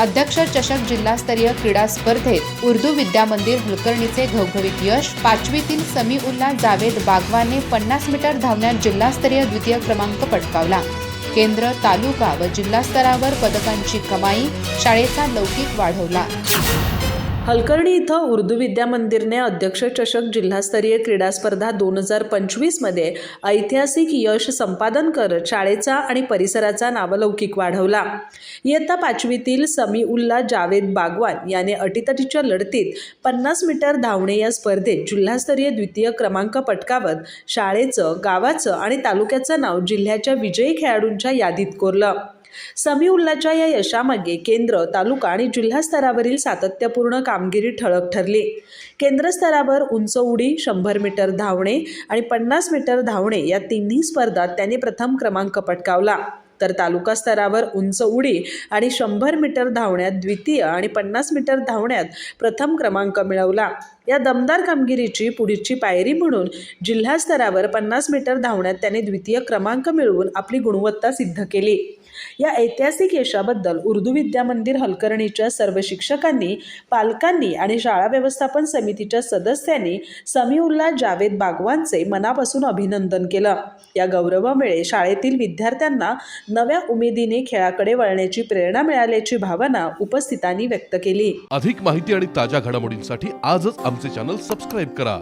अध्यक्ष चषक जिल्हास्तरीय क्रीडा स्पर्धेत उर्दू विद्या मंदिर हलकर्णीचे घवघवीत यश। 5वीतील समीउल्ला जावेद बागवानने 50 मीटर धावण्यात जिल्हास्तरीय द्वितीय क्रमांक पटकावला। केंद्र, तालुका व जिल्हा स्तरावर पदकांची कमाई, शाळेचा लौकिक वाढवला। हलकर्णी इथं उर्दू विद्या मंदिरने अध्यक्ष चषक जिल्हास्तरीय क्रीडा स्पर्धा 2025 मध्ये ऐतिहासिक यश संपादन करत शाळेचा आणि परिसराचा नावलौकिक वाढवला। इयत्ता 5वीतील समीउल्ला जावेद बागवान याने अटीतटीच्या लढतीत 50 मीटर धावणे या स्पर्धेत जिल्हास्तरीय द्वितीय क्रमांक पटकावत शाळेचं, गावाचं आणि तालुक्याचं नाव जिल्ह्याच्या विजयी खेळाडूंच्या यादीत कोरलं। समीउल्लाच्या या यशामागे केंद्र, तालुका आणि जिल्हा स्तरावरील सातत्यपूर्ण कामगिरी ठळक ठरली। केंद्र स्तरावर उंच उडी, 100 मीटर धावणे आणि 50 मीटर धावणे या तिन्ही स्पर्धात त्यांनी प्रथम क्रमांक पटकावला, तर तालुका स्तरावर उंच उडी आणि 100 मीटर धावण्यात द्वितीय आणि 50 मीटर धावण्यात प्रथम क्रमांक मिळवला। या दमदार कामगिरीची पुढची पायरी म्हणून जिल्हा स्तरावर 50 मीटर धावण्यात त्याने द्वितीय क्रमांक मिळवून आपली गुणवत्ता सिद्ध केली। या ऐतिहासिक यशाबद्दल उर्दू विद्या मंदिर हलकर्णीच्या सर्व शिक्षकांनी, पालकांनी आणि शाळा व्यवस्थापन समितीच्या सदस्यांनी समीउल्ला जावेद बागवानचे मनापासून अभिनंदन केलं। या गौरवामुळे शाळेतील विद्यार्थ्यांना नव्या उमेदीने खेळाकडे वळण्याची प्रेरणा मिळाल्याची भावना उपस्थितांनी व्यक्त केली। अधिक माहिती आणि ताज्या घडामोडींसाठी आजच आमचे चॅनल सबस्क्राइब करा।